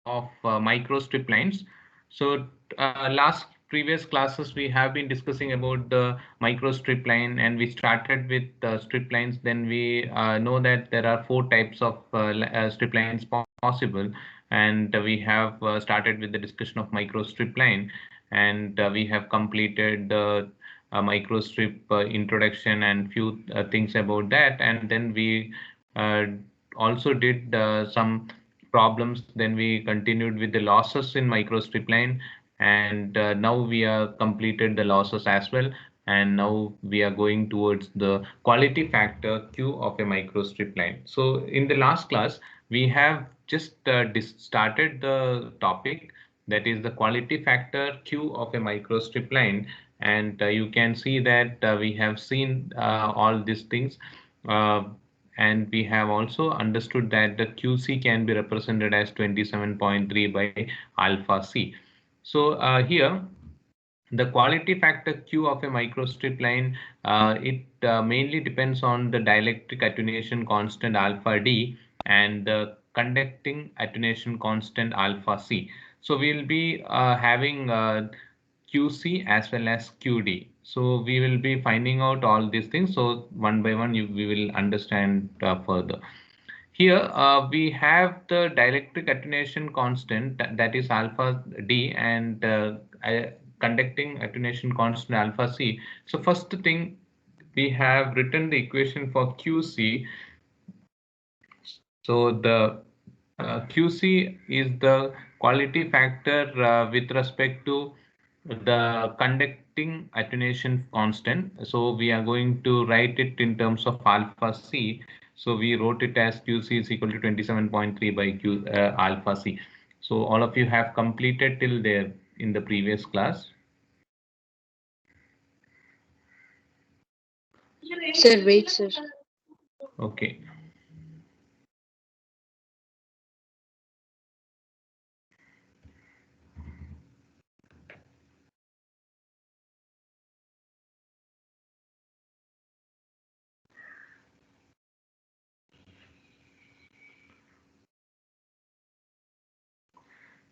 of microstrip lines. So last previous classes we have been discussing about the microstrip line, and we started with strip lines. Then we know that there are four types of strip lines possible, and we have started with the discussion of microstrip line, and we have completed the microstrip introduction and few things about that, and then we uh, also did some problems. Then we continued with the losses in microstrip line, and now we are completed the losses as well. And now we are going towards the quality factor Q of a microstrip line. So in the last class, we have just started the topic, that is the quality factor Q of a microstrip line. And you can see that we have seen all these things. Uh, and we have also understood that the QC can be represented as 27.3 by alpha C. So here the quality factor Q of a microstrip line, it mainly depends on the dielectric attenuation constant alpha D and the conducting attenuation constant alpha C. So we'll be having QC as well as QD. So we will be finding out all these things. So one by one, we will understand further. Here we have the dielectric attenuation constant, that is alpha D, and conducting attenuation constant alpha C. So first thing, we have written the equation for QC. So the QC is the quality factor with respect to the conducting attenuation constant. So we are going to write it in terms of alpha C. So we wrote it as QC is equal to 27.3 by Q alpha C. So all of you have completed till there in the previous class. Sir, wait, sir. Okay.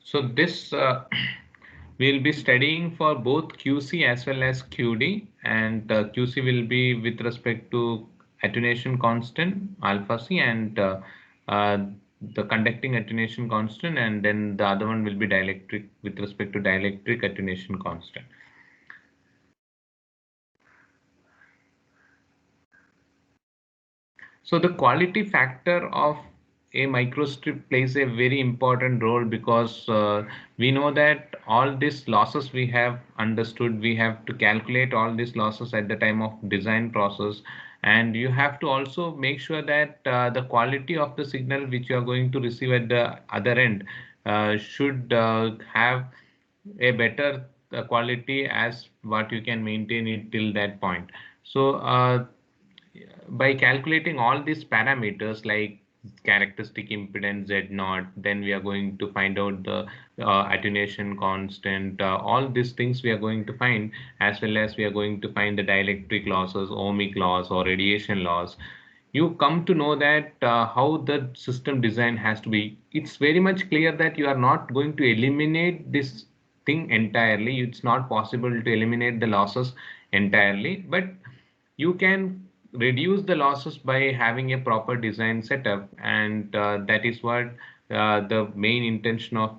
So this we'll be studying for both QC as well as QD, and QC will be with respect to attenuation constant alpha C, and uh, the conducting attenuation constant, and then the other one will be dielectric with respect to dielectric attenuation constant. So the quality factor of a microstrip plays a very important role, because we know that all these losses we have understood, we have to calculate all these losses at the time of design process, and you have to also make sure that the quality of the signal which you are going to receive at the other end should have a better quality as what you can maintain it till that point. So by calculating all these parameters like characteristic impedance Z naught, then we are going to find out the attenuation constant, all these things we are going to find, as well as we are going to find the dielectric losses, ohmic loss or radiation loss. You come to know that how the system design has to be. It's very much clear that you are not going to eliminate this thing entirely. It's not possible to eliminate the losses entirely, but you can reduce the losses by having a proper design setup, and that is what the main intention of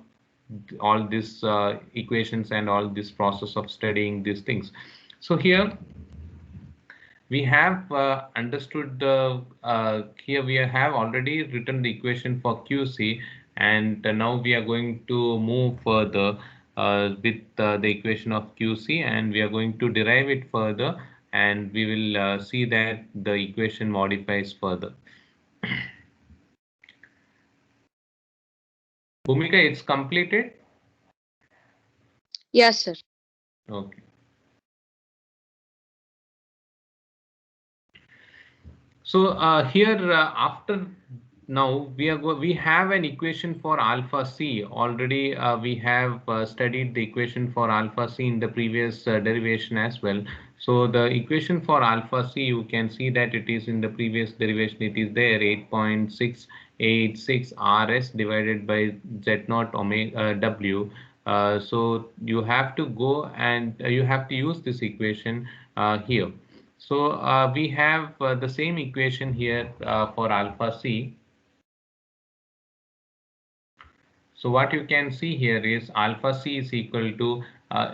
all these equations and all this process of studying these things. So here we have understood the here we have already written the equation for QC, and now we are going to move further with the equation of QC, and we are going to derive it further, and we will see that the equation modifies further. Bhumika, it's completed. Yes, sir. Okay. So here after now we have an equation for alpha C already. We have studied the equation for alpha C in the previous derivation as well. So the equation for alpha C, you can see that it is in the previous derivation. It is there 8.6 86 RS divided by Z naught omega W. So you have to go and you have to use this equation here. So we have the same equation here for alpha C. So what you can see here is alpha C is equal to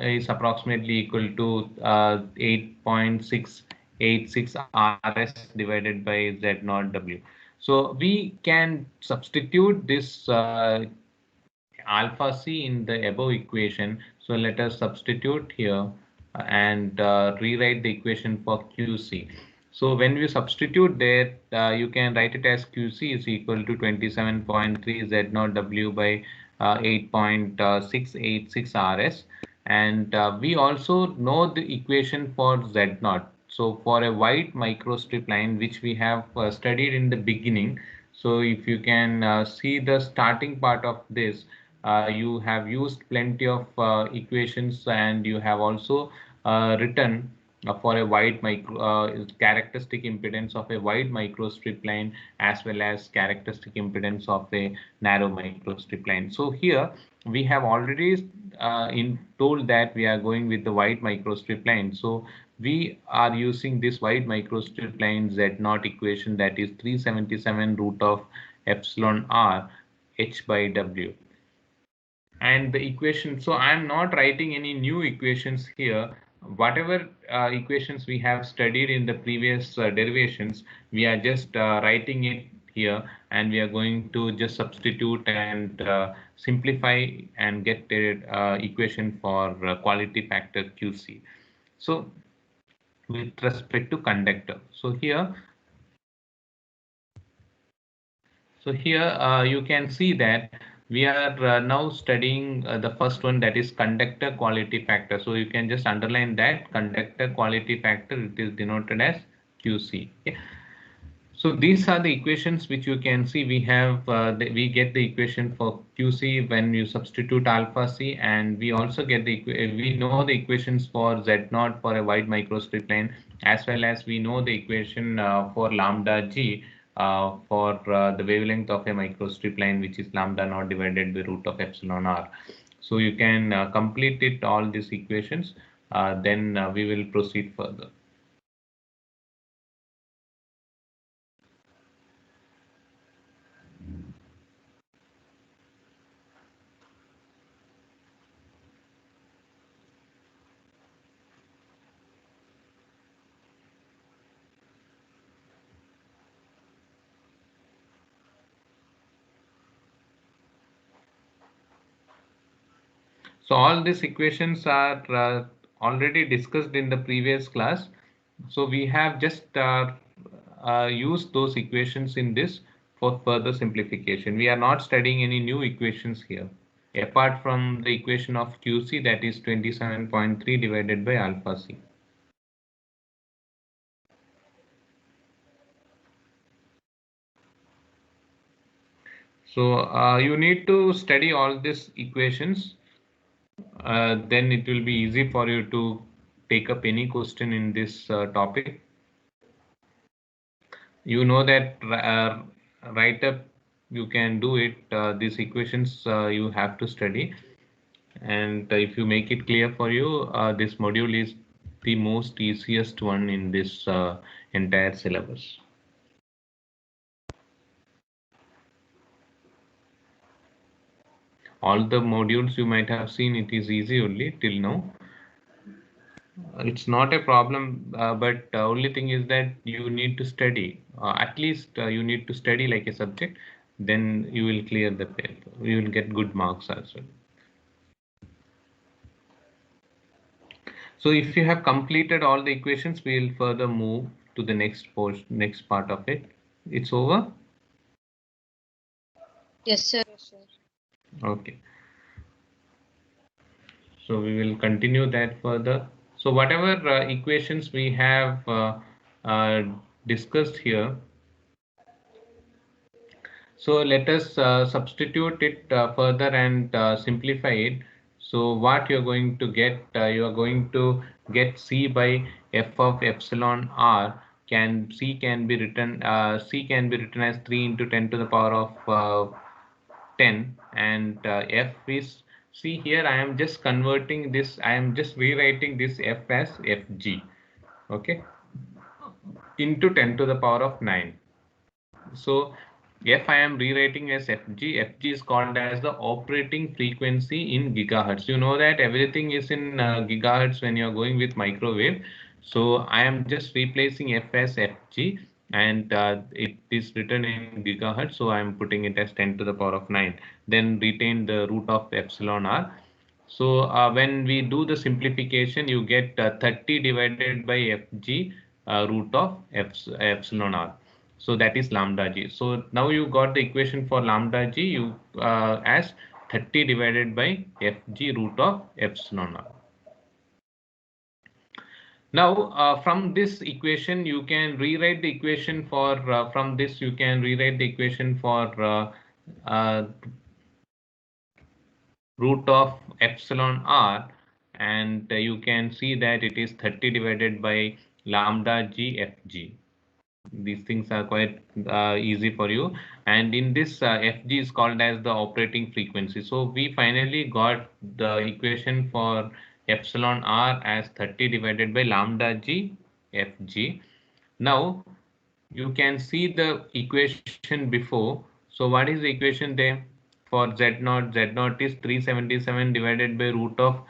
is approximately equal to 8.686 RS divided by Z naught W. So we can substitute this alpha C in the above equation. So let us substitute here and rewrite the equation for QC. So when we substitute there, you can write it as QC is equal to 27.3 Z naught W by 8.686 RS. And we also know the equation for Z naught. So for a white microstrip line, which we have studied in the beginning, so if you can see the starting part of this, you have used plenty of equations, and you have also written for a wide micro characteristic impedance of a wide microstrip line as well as characteristic impedance of a narrow microstrip line. So here we have already told that we are going with the wide microstrip line. So we are using this wide microstrip line Z naught equation, that is 377 root of epsilon r h by w. And the equation, so I'm not writing any new equations here. Whatever equations we have studied in the previous derivations, we are just writing it here, and we are going to just substitute and simplify and get the equation for quality factor QC. So with respect to conductor, so here you can see that we are now studying the first one, that is conductor quality factor. So you can just underline that conductor quality factor, it is denoted as QC. Okay. So these are the equations which you can see. We have we get the equation for QC when you substitute alpha C, and we also get the we know the equations for Z naught for a wide microstrip line, as well as we know the equation for lambda G for the wavelength of a microstrip line, which is lambda naught divided by root of epsilon r. So you can complete it all these equations, then we will proceed further. So all these equations are already discussed in the previous class. So we have just used those equations in this for further simplification. We are not studying any new equations here, apart from the equation of QC, that is 27.3 divided by alpha C. So you need to study all these equations. Then it will be easy for you to take up any question in this topic. You know that write up, you can do it. These equations you have to study, and if you make it clear for you, this module is the most easiest one in this entire syllabus. All the modules you might have seen, it is easy only till now. It's not a problem, but only thing is that you need to study. At least you need to study like a subject, then you will clear the paper. You will get good marks as well. So if you have completed all the equations, we will further move to the next portion, next part of it. It's over? Yes, sir. Okay. So we will continue that further. So whatever equations we have discussed here, so let us substitute it further and simplify it. So what you're going to get, you are going to get C by f of epsilon r C can be written as 3 into 10 to the power of 10, and F is, see here I am just converting this, I am just rewriting this F as Fg, okay, into 10 to the power of 9. So F I am rewriting as Fg. Fg is called as the operating frequency in gigahertz. You know that everything is in gigahertz when you are going with microwave. So I am just replacing F as Fg, and it is written in gigahertz. So I am putting it as 10 to the power of 9. Then retain the root of epsilon r. So when we do the simplification, you get 30 divided by Fg root of epsilon r. So that is lambda g. So now you got the equation for lambda g as 30 divided by Fg root of epsilon r. Now from this equation you can rewrite the equation for from this you can rewrite the equation for uh, root of epsilon r, and you can see that it is 30 divided by lambda g Fg. These things are quite easy for you, and in this Fg is called as the operating frequency. So we finally got the equation for epsilon r as 30 divided by lambda g Fg. Now you can see the equation before. So what is the equation there for Z0? Z0 is 377 divided by root of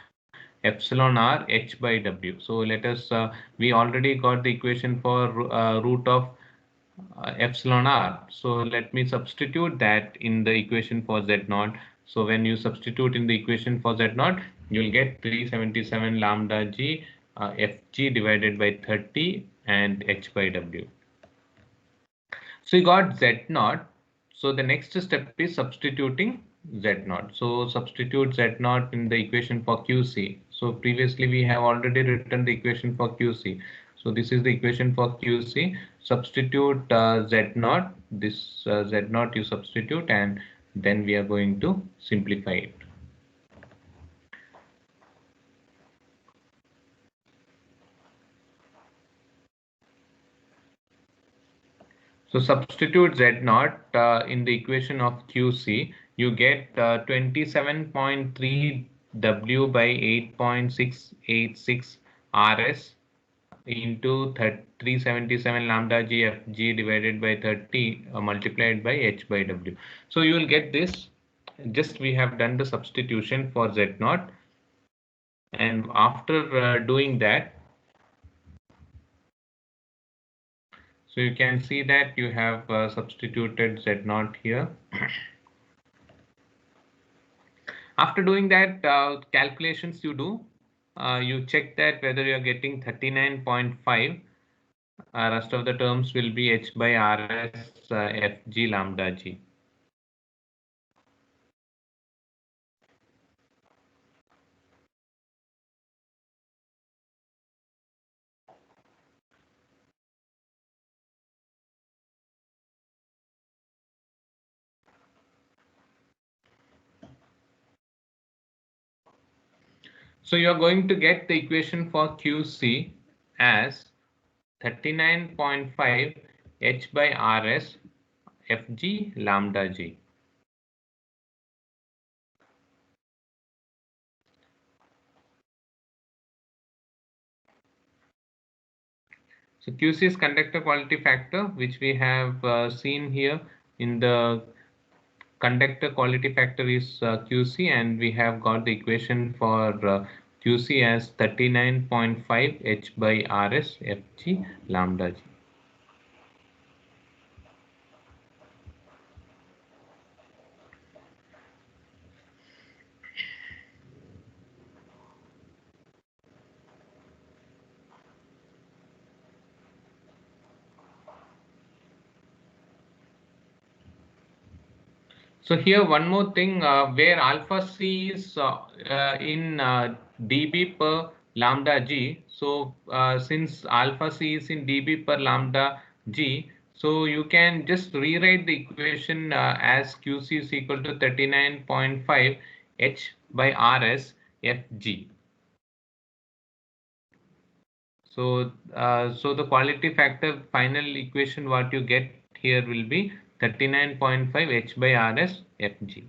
epsilon r h by w. So let us we already got the equation for root of epsilon r. So let me substitute that in the equation for Z0. So when you substitute in the equation for Z0, you'll get 377 lambda g Fg divided by 30 and h by w. So you got Z0. So the next step is substituting Z0. So substitute Z0 in the equation for QC. So previously we have already written the equation for QC. So this is the equation for QC. Substitute Z0. This Z0 you substitute, and then we are going to simplify it. So substitute Z0 in the equation of QC, you get 27.3 W by 8.686 RS into 377 lambda GFG divided by 30 multiplied by H by W. So you will get this. Just we have done the substitution for Z0, and after doing that, so you can see that you have substituted Z0 here. After doing that calculations you do, you check that whether you are getting 39.5. Rest of the terms will be H by RS Fg lambda G. So you are going to get the equation for QC as 39.5 H by RS Fg lambda G. So QC is conductor quality factor, which we have seen here in the conductor quality factor is QC, and we have got the equation for QC as 39.5 H by RS Fg lambda G. So here one more thing, where alpha C is in dB per lambda G. So since alpha C is in dB per lambda G, so you can just rewrite the equation as QC is equal to 39.5 H by RS Fg. So the quality factor final equation what you get here will be 39.5 H by RS Fg.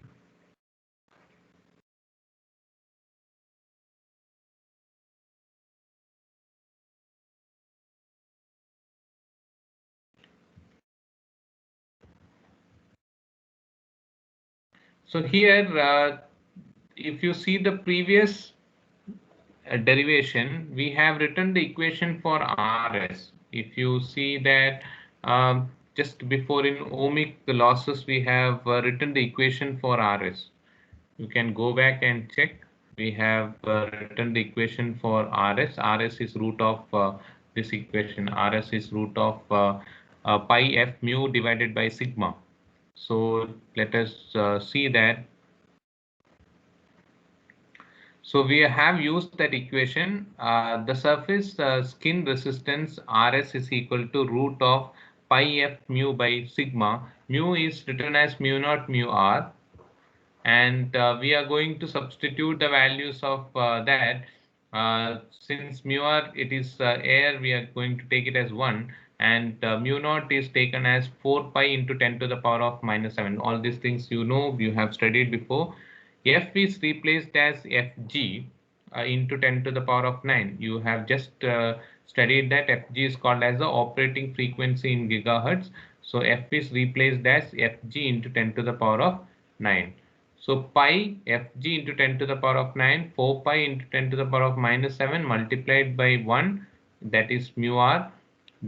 So here, if you see the previous derivation, we have written the equation for RS. If you see that just before in ohmic losses, we have written the equation for RS. You can go back and check. We have written the equation for RS. RS is root of this equation. RS is root of pi f mu divided by sigma. So let us see that. So we have used that equation. The surface skin resistance Rs is equal to root of pi f mu by sigma. Mu is written as mu naught mu r, and we are going to substitute the values of that. Since mu r it is air, we are going to take it as 1, and mu naught is taken as 4 pi into 10 to the power of minus 7. All these things you have studied before. F is replaced as Fg into 10 to the power of 9. You have just studied that Fg is called as the operating frequency in gigahertz. So F is replaced as Fg into 10 to the power of 9. So pi Fg into 10 to the power of 9, 4 pi into 10 to the power of minus 7 multiplied by 1, that is mu r,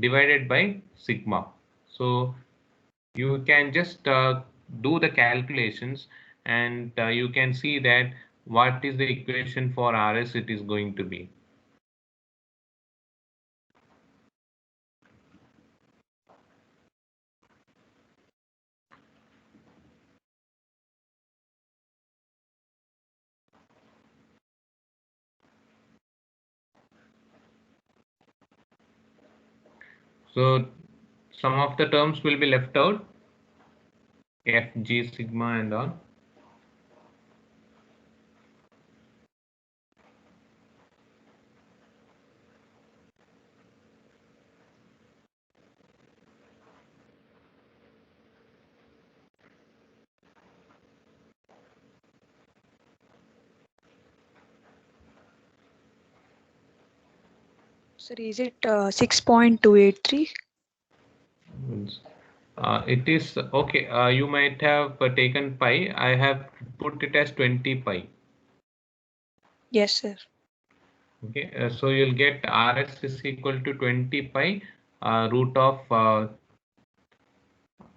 divided by sigma. So you can just do the calculations, and you can see that what is the equation for RS it is going to be. So some of the terms will be left out, Fg, sigma and all. Sir, is it 6.283? It is okay. You might have taken pi. I have put it as 20 pi. Yes, sir. Okay, so you'll get RS is equal to 20 pi root of.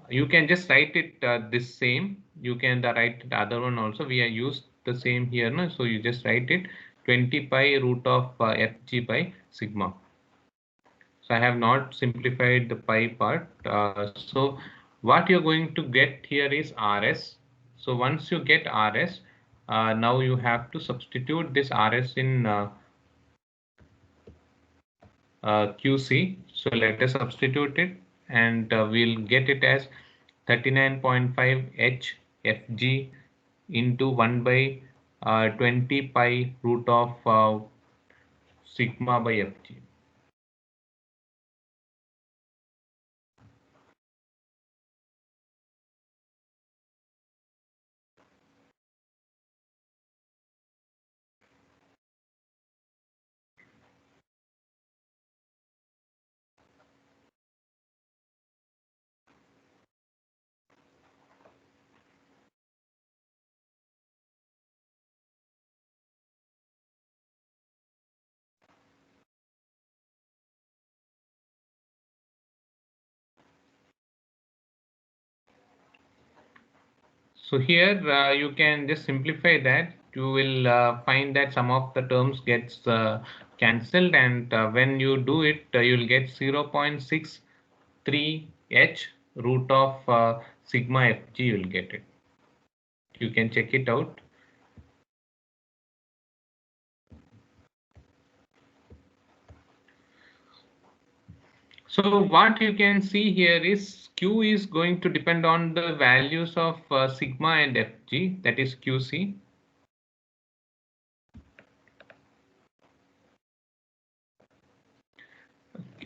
You can just write it this same. You can write the other one also. We are used the same here, no? So you just write it 20 pi root of Fg by sigma. So I have not simplified the pi part. So what you're going to get here is RS. So once you get RS, now you have to substitute this RS in QC. So let us substitute it, and we'll get it as 39.5 H Fg into 1 by 20 pi root of sigma by Fg. So here you can just simplify that. You will find that some of the terms gets cancelled, and when you do it, you'll get 0.63 H root of sigma Fg. You'll get it. You can check it out. So what you can see here is Q is going to depend on the values of sigma and Fg, that is QC.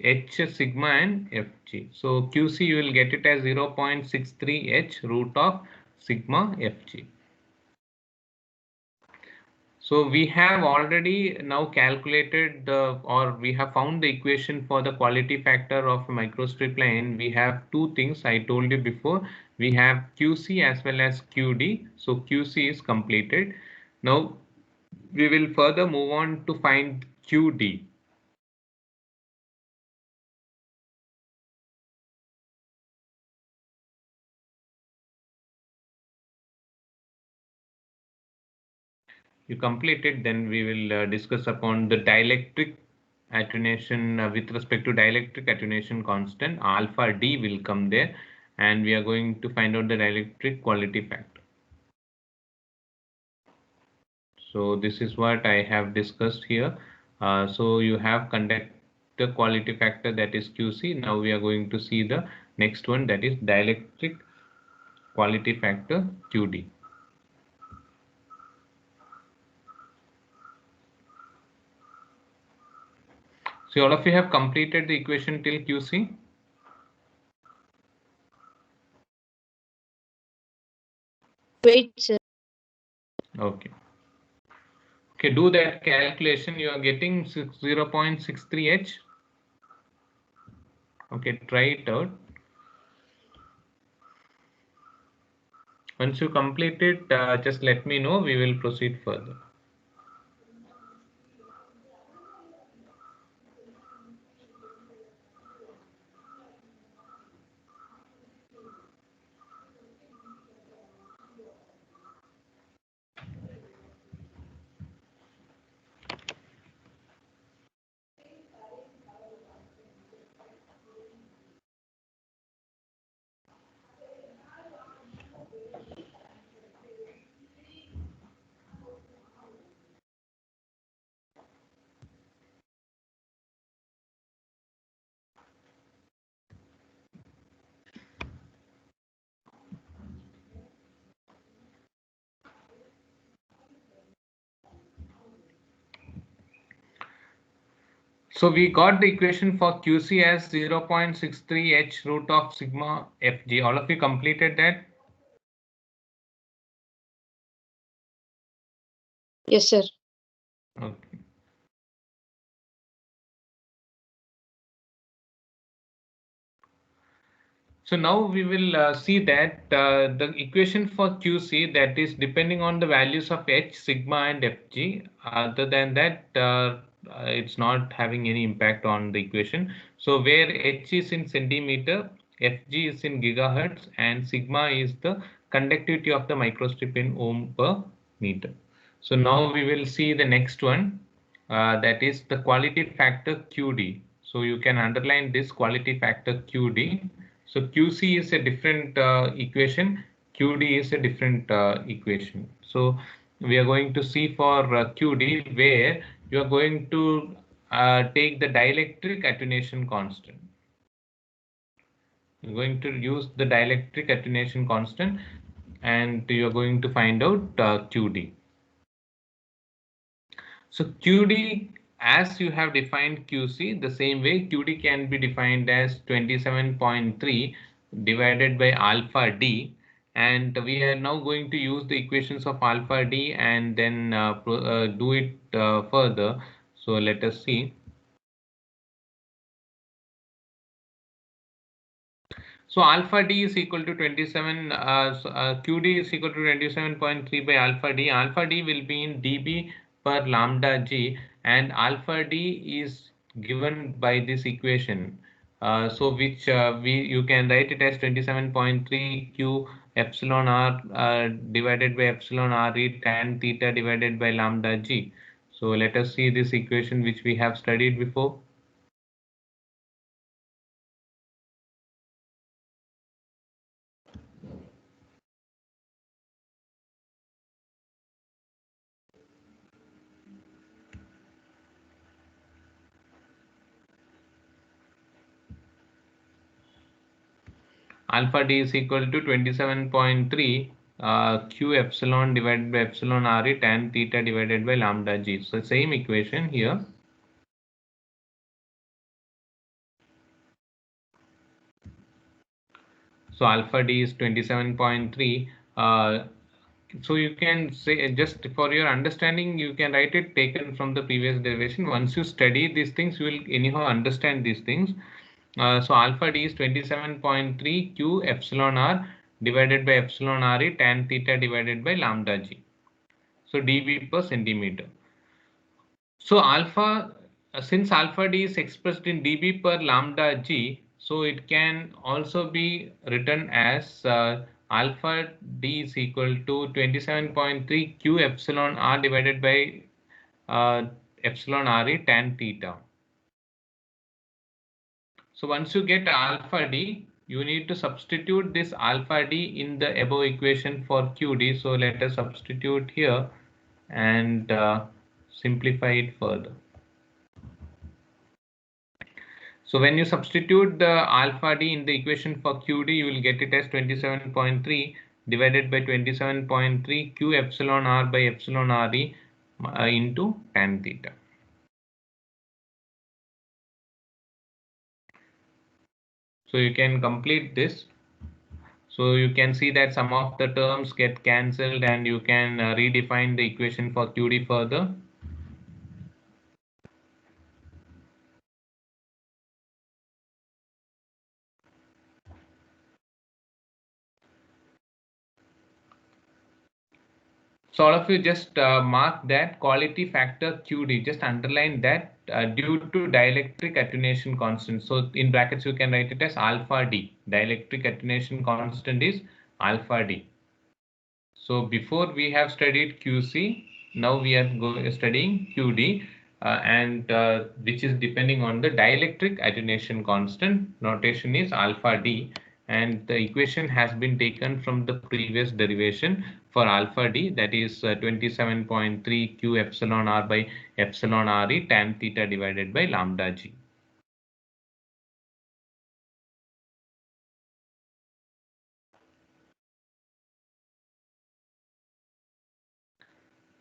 H sigma and Fg. So QC you will get it as 0.63 H root of sigma Fg. So we have already now calculated or we have found the equation for the quality factor of a microstrip line. We have two things I told you before. We have QC as well as QD. So QC is completed. Now we will further move on to find QD. You complete it, then we will discuss upon the dielectric attenuation with respect to dielectric attenuation constant. Alpha D will come there, and we are going to find out the dielectric quality factor. So this is what I have discussed here. So you have conductor quality factor, that is QC. Now we are going to see the next one, that is dielectric quality factor QD. So all of you have completed the equation till QC. Wait, sir. Okay. Okay, do that calculation. You are getting 0.63 H. Okay, try it out. Once you complete it, just let me know. We will proceed further. So we got the equation for QC as 0.63 H root of sigma Fg. All of you completed that? Yes, sir. Okay. So now we will see that the equation for QC, that is depending on the values of H, sigma and Fg. Other than that, it's not having any impact on the equation. So where H is in centimeter, Fg is in gigahertz, and sigma is the conductivity of the microstrip in ohm per meter. So now we will see the next one, that is the quality factor QD. So you can underline this quality factor QD. So QC is a different equation, QD is a different equation. So we are going to see for QD, where you are going to take the dielectric attenuation constant. You're going to use the dielectric attenuation constant, and you're going to find out QD. So QD, as you have defined QC, the same way QD can be defined as 27.3 divided by alpha D, and we are now going to use the equations of alpha D and then do it further. So let us see. So alpha D is equal to 27, QD is equal to 27.3 by alpha D. Alpha D will be in dB per lambda G, and alpha D is given by this equation. So which you can write it as 27.3 Q epsilon R divided by epsilon R E tan theta divided by lambda G. So let us see this equation which we have studied before. Alpha D is equal to 27.3 Q epsilon divided by epsilon RE tan theta divided by lambda G. So same equation here. So alpha D is 27.3. So you can say, just for your understanding, you can write it taken from the previous derivation. Once you study these things, you will anyhow understand these things. So alpha D is 27.3 Q epsilon R divided by epsilon RE tan theta divided by lambda G. So dB per centimeter. So alpha, since alpha D is expressed in dB per lambda G, so it can also be written as alpha D is equal to 27.3 Q epsilon R divided by epsilon RE tan theta. So once you get alpha D, you need to substitute this alpha D in the above equation for QD. So let us substitute here and simplify it further. So when you substitute the alpha D in the equation for QD, you will get it as 27.3 divided by 27.3 Q epsilon R by epsilon RE into tan theta. So you can complete this. So you can see that some of the terms get cancelled and you can redefine the equation for QD further. So all of you just mark that quality factor QD, just underline that due to dielectric attenuation constant. So in brackets you can write it as alpha D. Dielectric attenuation constant is alpha D. So before we have studied QC, now we are studying QD and which is depending on the dielectric attenuation constant. Notation is alpha D. And the equation has been taken from the previous derivation for alpha D, that is 27.3 Q epsilon R by epsilon RE tan theta divided by lambda G.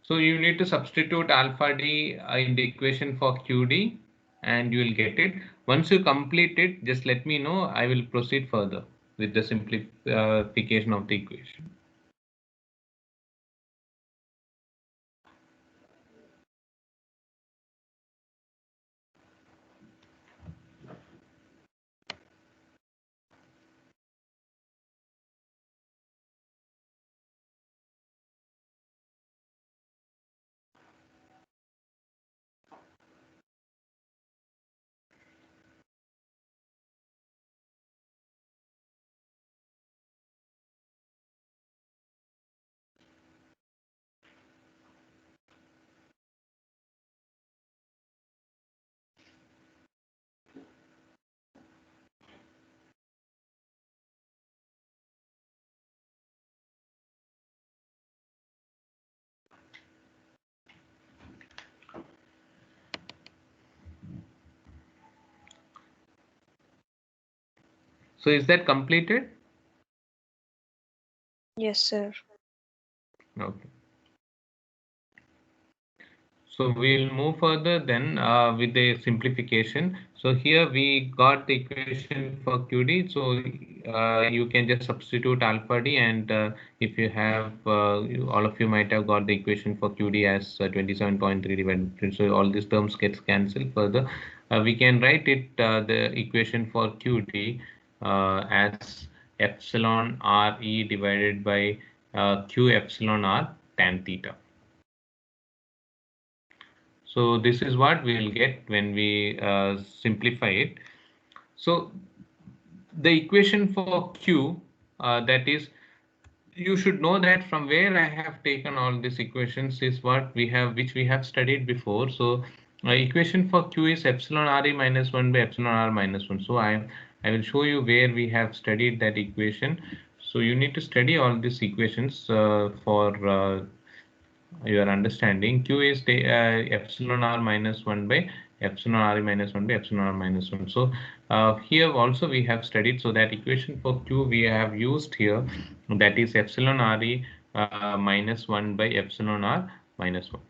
So you need to substitute alpha D in the equation for QD and you will get it. Once you complete it, just let me know. I will proceed further with the simplification of the equation. So is that completed? Yes, sir. Okay. So we'll move further then with the simplification. So here we got the equation for QD. So you can just substitute alpha D, and if you have, all of you might have got the equation for QD as 27.3 divided. So all these terms gets cancelled further. We can write it the equation for QD as epsilon RE divided by Q epsilon R tan theta. So this is what we will get when we simplify it. So the equation for Q, that is, you should know that from where I have taken all these equations is what we have, which we have studied before. So equation for Q is epsilon RE minus 1 by epsilon R minus 1. So I will show you where we have studied that equation. So you need to study all these equations for your understanding. Q is epsilon R minus 1 by epsilon R minus 1 by epsilon R minus 1. So here also we have studied, so that equation for Q we have used here, that is epsilon RE minus 1 by epsilon R minus 1.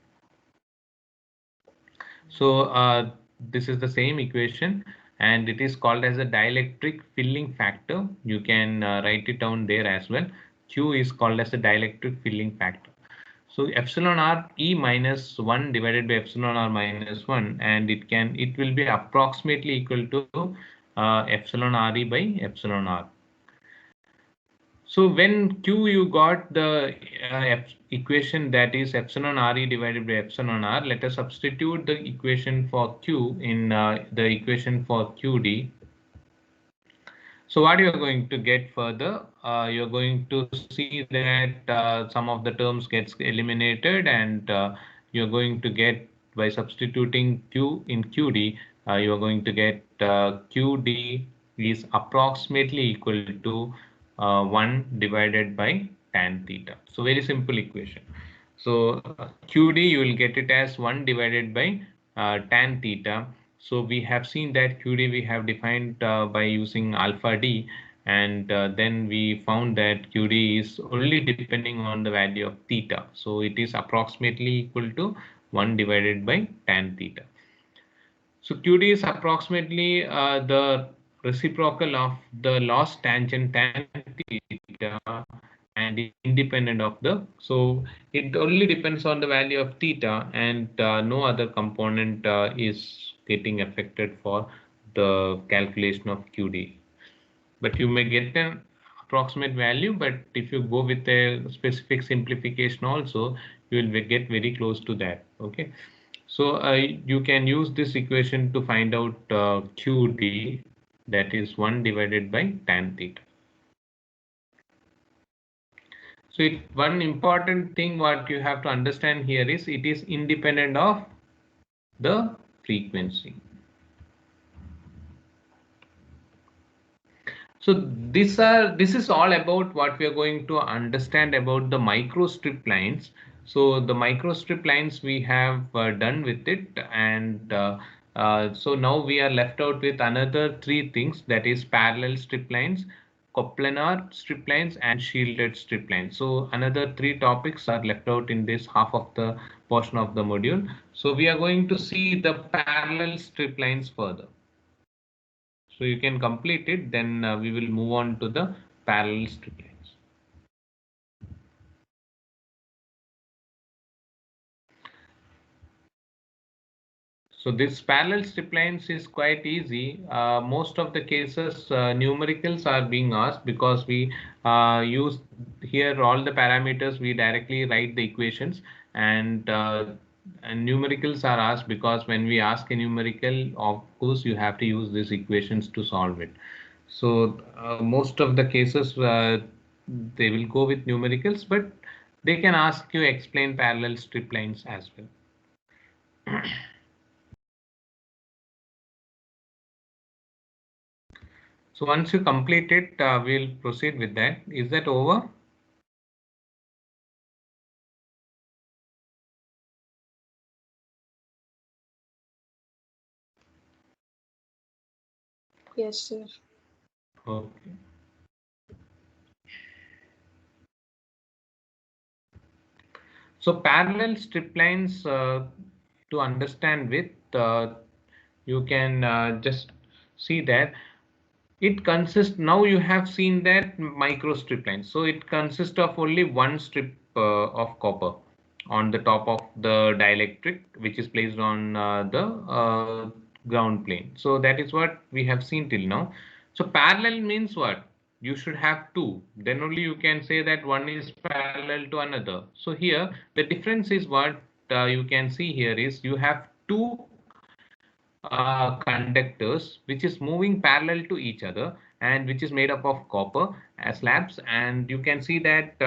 So this is the same equation, and it is called as a dielectric filling factor. You can write it down there as well. Q is called as a dielectric filling factor. So epsilon r E minus 1 divided by epsilon r minus 1, and it will be approximately equal to epsilon re by epsilon r. So when Q you got the equation, that is epsilon re divided by epsilon r, let us substitute the equation for Q in the equation for QD. So what you are going to get further, you're going to see that some of the terms gets eliminated, and you're going to get, by substituting Q in QD, you are going to get QD is approximately equal to 1 divided by tan theta. So very simple equation. So QD, you will get it as 1 divided by tan theta. So we have seen that QD we have defined by using alpha D, and then we found that QD is only depending on the value of theta. So it is approximately equal to 1 divided by tan theta. So QD is approximately the reciprocal of the loss tangent tan theta, and independent of the, so it only depends on the value of theta, and no other component is getting affected for the calculation of QD. But you may get an approximate value, but if you go with a specific simplification also, you will get very close to that. Okay, so you can use this equation to find out QD, that is 1 divided by tan theta. So one important thing what you have to understand here is it is independent of the frequency. So this is all about what we are going to understand about the microstrip lines. So the microstrip lines we have done with it, and so now we are left out with another 3 things, that is parallel strip lines, coplanar strip lines, and shielded strip lines. So another 3 topics are left out in this half of the portion of the module. So we are going to see the parallel strip lines further. So you can complete it, then we will move on to the parallel strip lines. So this parallel strip lines is quite easy. Most of the cases numericals are being asked, because we use here all the parameters, we directly write the equations, and numericals are asked because when we ask a numerical, of course you have to use these equations to solve it. So most of the cases they will go with numericals, but they can ask you explain parallel strip lines as well. So once you complete it, we'll proceed with that. Is that over? Yes, sir. Okay. So parallel strip lines, to understand with, you can just see that it consists, now you have seen that micro strip line. So it consists of only one strip of copper on the top of the dielectric, which is placed on the ground plane. So that is what we have seen till now. So parallel means what? You should have 2. Then only you can say that one is parallel to another. So here the difference is what you can see here is you have 2 conductors which is moving parallel to each other, and which is made up of copper slabs, and you can see that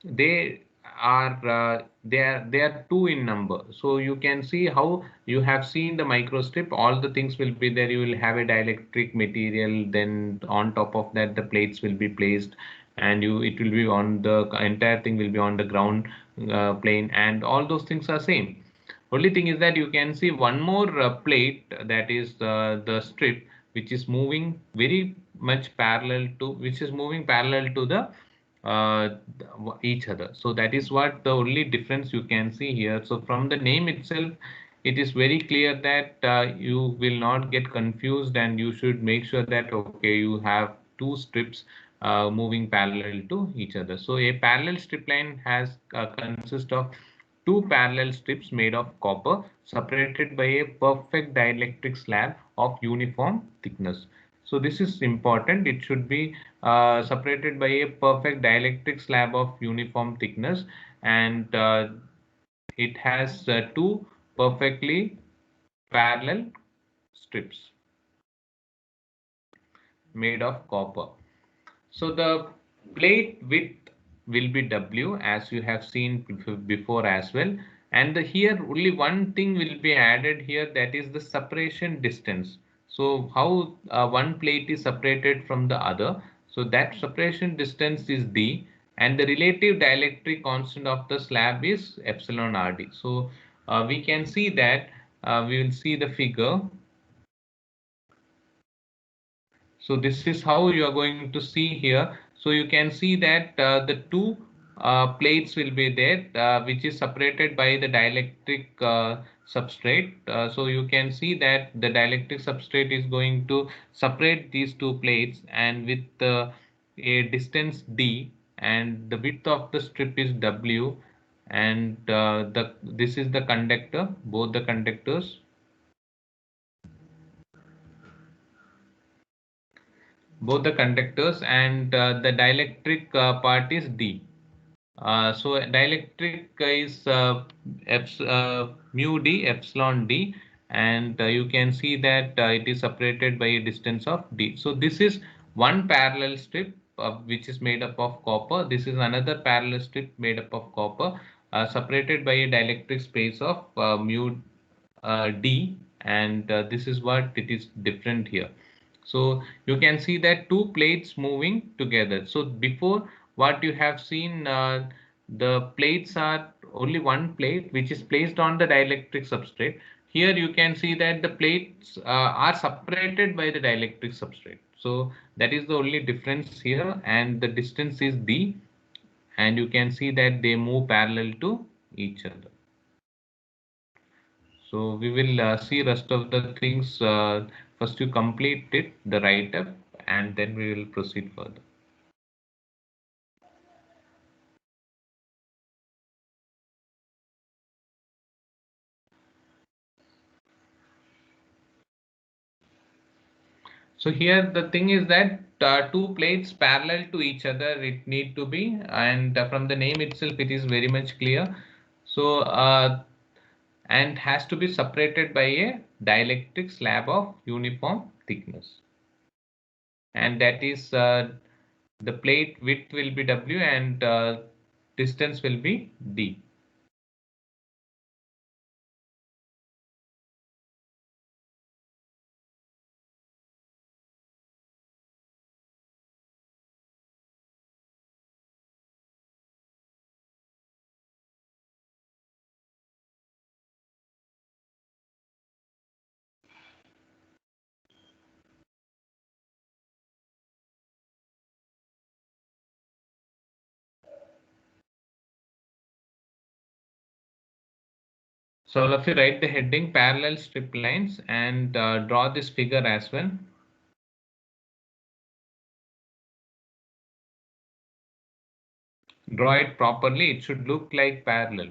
they are 2 in number. So you can see how you have seen the microstrip, all the things will be there. You will have a dielectric material, then on top of that the plates will be placed, and it will be on the entire thing will be on the ground plane, and all those things are same. Only thing is that you can see one more plate, that is the strip, which is moving very much parallel to, the each other. So that is what the only difference you can see here. So from the name itself, it is very clear that you will not get confused, and you should make sure that okay, you have two strips moving parallel to each other. So a parallel strip line has consists of two parallel strips made of copper separated by a perfect dielectric slab of uniform thickness. So this is important. It should be separated by a perfect dielectric slab of uniform thickness, and it has two perfectly parallel strips made of copper. So the plate width will be W, as you have seen before as well. And here only one thing will be added here, that is the separation distance. So how one plate is separated from the other. So that separation distance is D, and the relative dielectric constant of the slab is epsilon RD. So we can see that we will see the figure. So this is how you are going to see here. So you can see that the two plates will be there, which is separated by the dielectric substrate. So you can see that the dielectric substrate is going to separate these two plates, and with a distance D, and the width of the strip is W, and this is the conductor, both the conductors. Both the conductors, and the dielectric part is D. So dielectric is mu D, epsilon D, and you can see that it is separated by a distance of D. So this is one parallel strip which is made up of copper. This is another parallel strip made up of copper, separated by a dielectric space of mu D, and this is what it is different here. So you can see that two plates moving together. So before, what you have seen, the plates are only one plate which is placed on the dielectric substrate. Here you can see that the plates are separated by the dielectric substrate. So that is the only difference here, and the distance is D, and you can see that they move parallel to each other. So we will see rest of the things. First you complete it, the write-up, and then we will proceed further. So here the thing is that two plates parallel to each other it need to be, and from the name itself it is very much clear. So and has to be separated by a dielectric slab of uniform thickness, and that is the plate width will be W, and distance will be D. So if you write the heading parallel strip lines, and draw this figure as well. Draw it properly, it should look like parallel.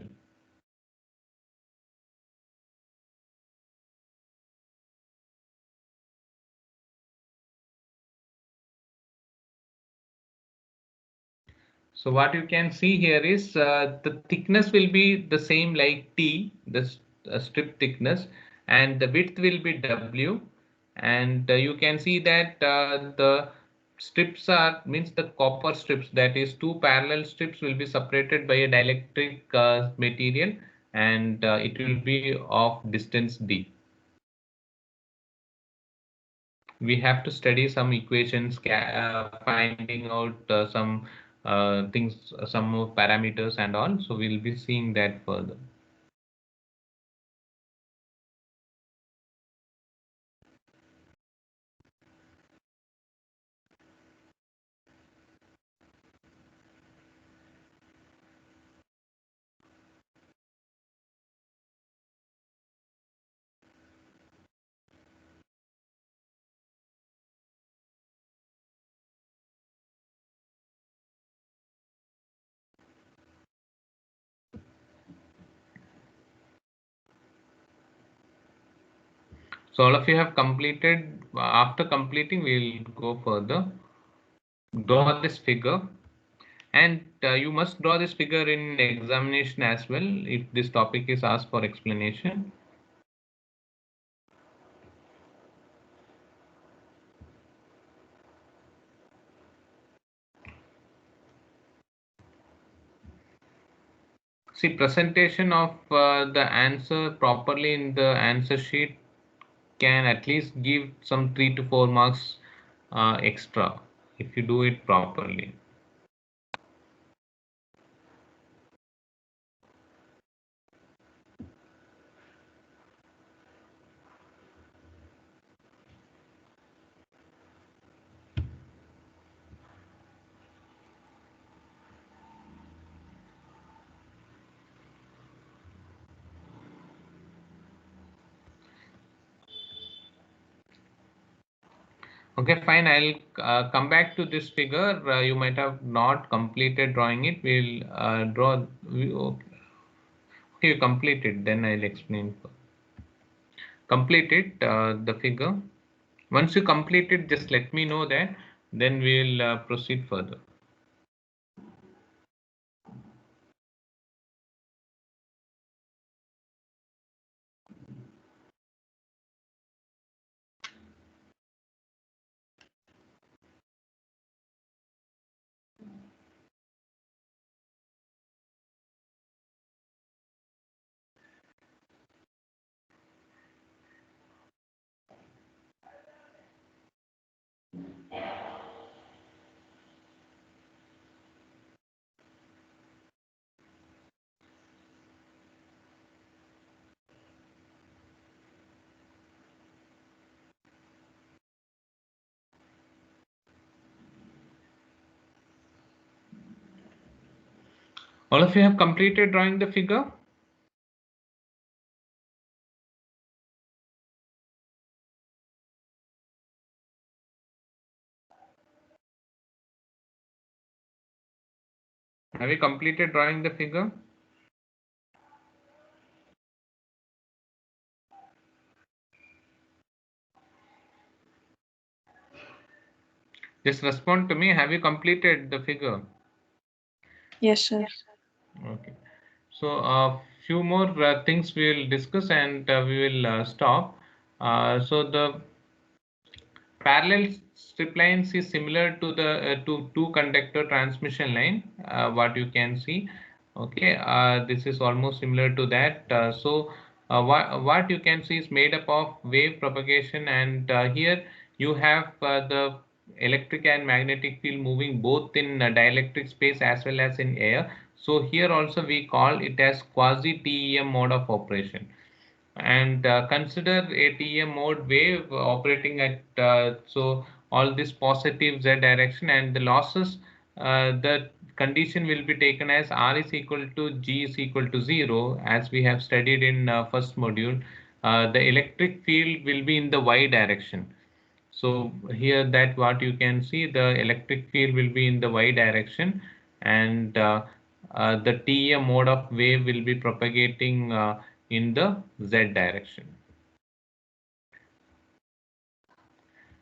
So what you can see here is the thickness will be the same like T, the strip thickness, and the width will be W, and you can see that the strips are means the copper strips, that is two parallel strips will be separated by a dielectric material, and it will be of distance D. We have to study some equations, finding out some things, some more parameters and all. So we'll be seeing that further. So all of you have completed. After completing, we'll go further. Draw this figure, and you must draw this figure in examination as well if this topic is asked for explanation. See, presentation of the answer properly in the answer sheet can at least give some 3 to 4 marks extra if you do it properly. Okay, fine. I'll come back to this figure. You might have not completed drawing it. We'll draw. Okay, you complete it. Then I'll explain. Complete it, the figure. Once you complete it, just let me know that. Then we'll proceed further. All of you have completed drawing the figure? Have you completed drawing the figure? Just respond to me. Have you completed the figure? Yes, sir. Okay. So a few more things we will discuss, and we will stop. So the parallel strip lines is similar to the to two conductor transmission line. What you can see. Okay. This is almost similar to that. What you can see is made up of wave propagation, and here you have the electric and magnetic field moving both in dielectric space as well as in air. So here also we call it as quasi TEM mode of operation. And consider a TEM mode wave operating at so all this positive z direction, and the losses, the condition will be taken as R is equal to G is equal to 0, as we have studied in first module. The electric field will be in the y direction. So here that what you can see, the electric field will be in the y direction, and the TEM mode of wave will be propagating in the z direction.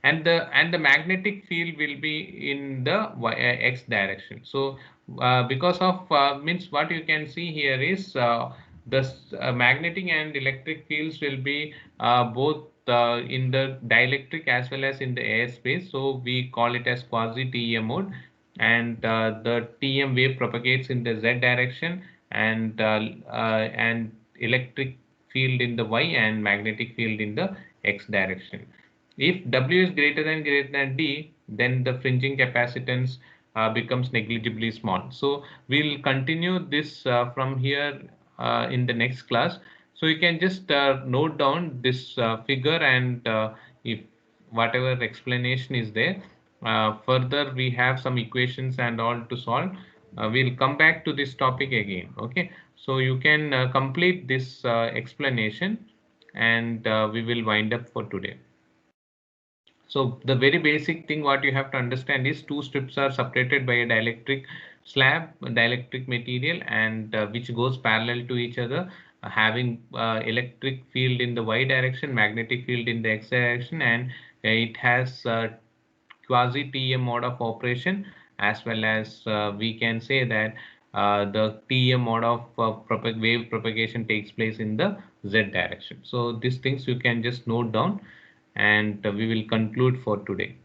And the magnetic field will be in the x direction. So because of means what you can see here is the magnetic and electric fields will be both in the dielectric as well as in the airspace. So we call it as quasi TEM mode, and the TEM wave propagates in the z direction, and electric field in the y and magnetic field in the x direction. If W is greater than D, then the fringing capacitance becomes negligibly small. So we'll continue this from here in the next class. So you can just note down this figure, and if whatever explanation is there, further we have some equations and all to solve. We'll come back to this topic again. Okay, so you can complete this explanation, and we will wind up for today. So the very basic thing what you have to understand is two strips are separated by a dielectric slab, dielectric material, and which goes parallel to each other. having electric field in the y direction, magnetic field in the x direction, and it has quasi TM mode of operation, as well as we can say that the TM mode of wave propagation takes place in the z direction. So these things you can just note down, and we will conclude for today.